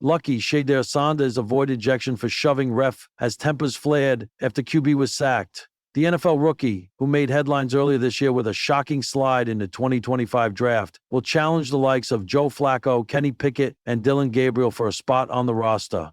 Lucky Shedeur Sanders avoided ejection for shoving ref as tempers flared after QB was sacked. The NFL rookie, who made headlines earlier this year with a shocking slide in the 2025 draft, will challenge the likes of Joe Flacco, Kenny Pickett, and Dylan Gabriel for a spot on the roster.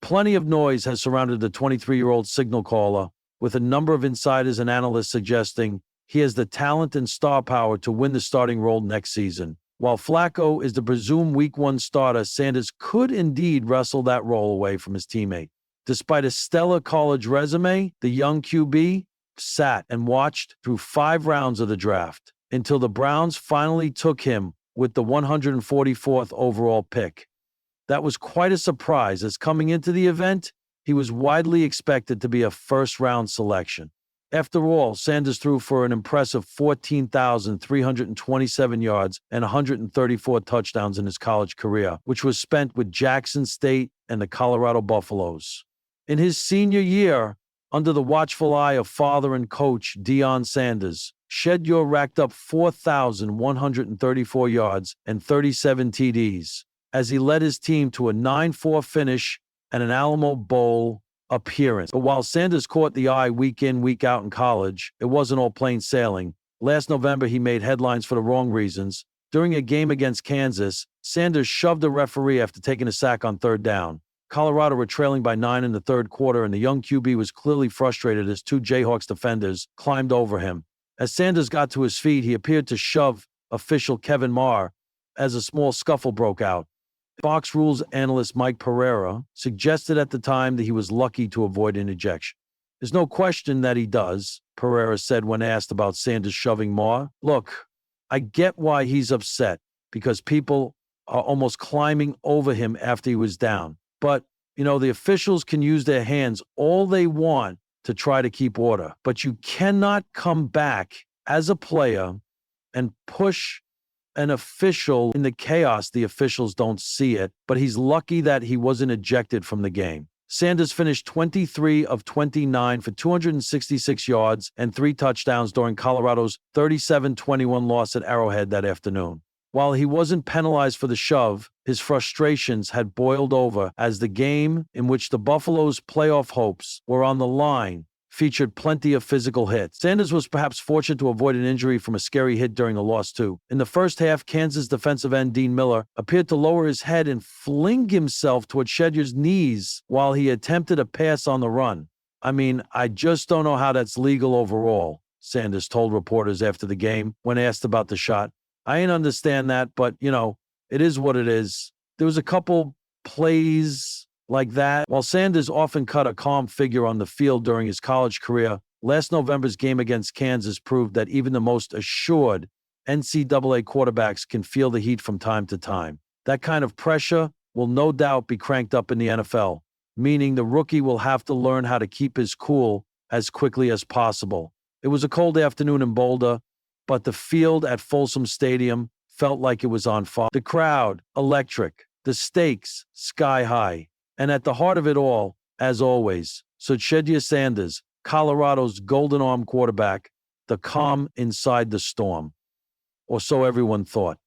Plenty of noise has surrounded the 23-year-old signal caller, with a number of insiders and analysts suggesting he has the talent and star power to win the starting role next season. While Flacco is the presumed Week 1 starter, Sanders could indeed wrestle that role away from his teammate. Despite a stellar college resume, the young QB sat and watched through 5 rounds of the draft until the Browns finally took him with the 144th overall pick. That was quite a surprise, as coming into the event, he was widely expected to be a first-round selection. After all, Sanders threw for an impressive 14,327 yards and 134 touchdowns in his college career, which was spent with Jackson State and the Colorado Buffaloes. In his senior year, under the watchful eye of father and coach Deion Sanders, Shedeur racked up 4,134 yards and 37 TDs as he led his team to a 9-4 finish and an Alamo Bowl appearance. But while Sanders caught the eye week in, week out in college, it wasn't all plain sailing. Last November, he made headlines for the wrong reasons. During a game against Kansas, Sanders shoved a referee after taking a sack on 3rd down. Colorado were trailing by 9 in the 3rd quarter, and the young QB was clearly frustrated as 2 Jayhawks defenders climbed over him. As Sanders got to his feet, he appeared to shove official Kevin Marr as a small scuffle broke out. Fox Rules analyst Mike Pereira suggested at the time that he was lucky to avoid an ejection. There's no question that he does, Pereira said when asked about Sanders shoving Marr. Look, I get why he's upset, because people are almost climbing over him after he was down. But, the officials can use their hands all they want to try to keep order. But you cannot come back as a player and push an official in the chaos. The officials don't see it, but he's lucky that he wasn't ejected from the game. Sanders finished 23 of 29 for 266 yards and 3 touchdowns during Colorado's 37-21 loss at Arrowhead that afternoon. While he wasn't penalized for the shove, his frustrations had boiled over as the game, in which the Buffalo's playoff hopes were on the line, featured plenty of physical hits. Sanders was perhaps fortunate to avoid an injury from a scary hit during the loss, too. In the first half, Kansas defensive end Dean Miller appeared to lower his head and fling himself toward Shedeur's knees while he attempted a pass on the run. I just don't know how that's legal overall, Sanders told reporters after the game when asked about the shot. I ain't understand that, but, it is what it is. There was a couple plays like that. While Sanders often cut a calm figure on the field during his college career, last November's game against Kansas proved that even the most assured NCAA quarterbacks can feel the heat from time to time. That kind of pressure will no doubt be cranked up in the NFL, meaning the rookie will have to learn how to keep his cool as quickly as possible. It was a cold afternoon in Boulder, but the field at Folsom Stadium felt like it was on fire. The crowd, electric. The stakes, sky high. And at the heart of it all, as always, stood Shedeur Sanders, Colorado's golden arm quarterback, the calm inside the storm. Or so everyone thought.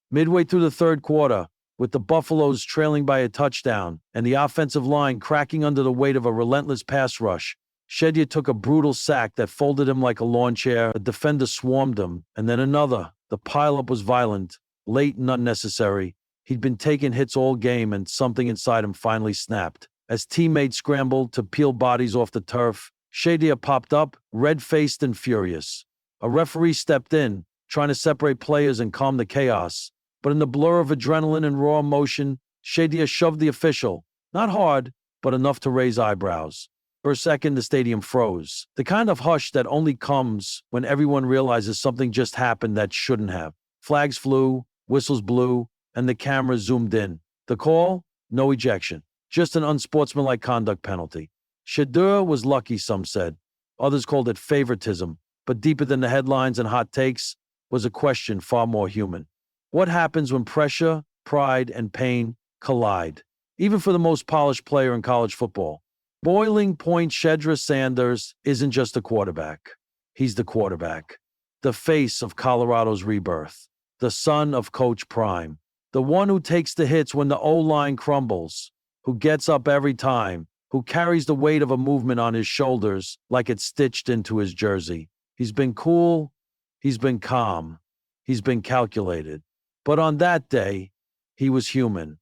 Midway through the 3rd quarter, with the Buffaloes trailing by a touchdown and the offensive line cracking under the weight of a relentless pass rush, Shedeur took a brutal sack that folded him like a lawn chair. A defender swarmed him, and then another. The pileup was violent, late and unnecessary. He'd been taking hits all game, and something inside him finally snapped. As teammates scrambled to peel bodies off the turf, Shedeur popped up, red-faced and furious. A referee stepped in, trying to separate players and calm the chaos. But in the blur of adrenaline and raw emotion, Shedeur shoved the official. Not hard, but enough to raise eyebrows. For a second, the stadium froze. The kind of hush that only comes when everyone realizes something just happened that shouldn't have. Flags flew, whistles blew, and the camera zoomed in. The call? No ejection. Just an unsportsmanlike conduct penalty. Shedeur was lucky, some said. Others called it favoritism. But deeper than the headlines and hot takes was a question far more human. What happens when pressure, pride, and pain collide? Even for the most polished player in college football. Boiling point Shedeur Sanders isn't just a quarterback. He's the quarterback. The face of Colorado's rebirth. The son of Coach Prime. The one who takes the hits when the O-line crumbles, who gets up every time, who carries the weight of a movement on his shoulders like it's stitched into his jersey. He's been cool, he's been calm, he's been calculated. But on that day, he was human.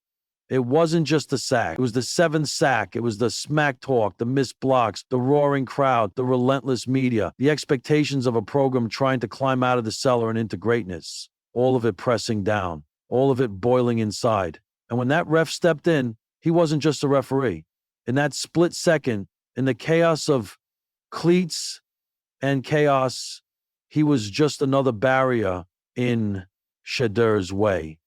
It wasn't just the sack. It was the seventh sack. It was the smack talk, the missed blocks, the roaring crowd, the relentless media, the expectations of a program trying to climb out of the cellar and into greatness. All of it pressing down, all of it boiling inside. And when that ref stepped in, he wasn't just a referee. In that split second, in the chaos of cleats and chaos, he was just another barrier in Shedeur's way.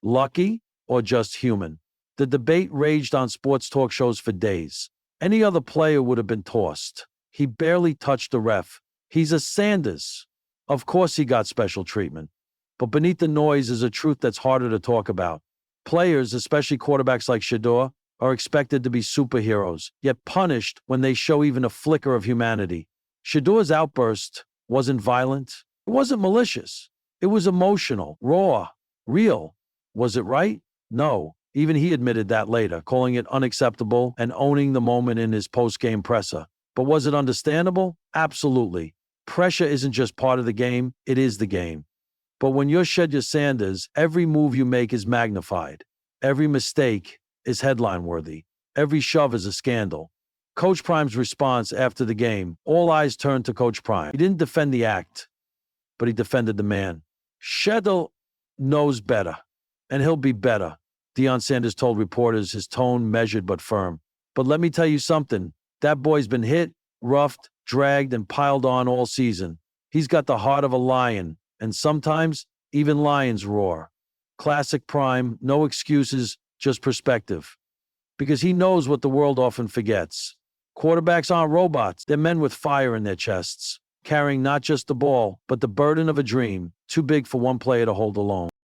Lucky or just human? The debate raged on sports talk shows for days. Any other player would have been tossed. He barely touched the ref. He's a Sanders. Of course he got special treatment. But beneath the noise is a truth that's harder to talk about. Players, especially quarterbacks like Shedeur, are expected to be superheroes, yet punished when they show even a flicker of humanity. Shedeur's outburst wasn't violent. It wasn't malicious. It was emotional, raw, real. Was it right? No. Even he admitted that later, calling it unacceptable and owning the moment in his post-game presser. But was it understandable? Absolutely. Pressure isn't just part of the game, it is the game. But when you're Shedeur Sanders, every move you make is magnified. Every mistake is headline-worthy. Every shove is a scandal. Coach Prime's response after the game, all eyes turned to Coach Prime. He didn't defend the act, but he defended the man. Shedeur knows better, and he'll be better, Deion Sanders told reporters, his tone measured but firm. But let me tell you something. That boy's been hit, roughed, dragged, and piled on all season. He's got the heart of a lion, and sometimes even lions roar. Classic Prime, no excuses, just perspective. Because he knows what the world often forgets. Quarterbacks aren't robots. They're men with fire in their chests, carrying not just the ball, but the burden of a dream, too big for one player to hold alone.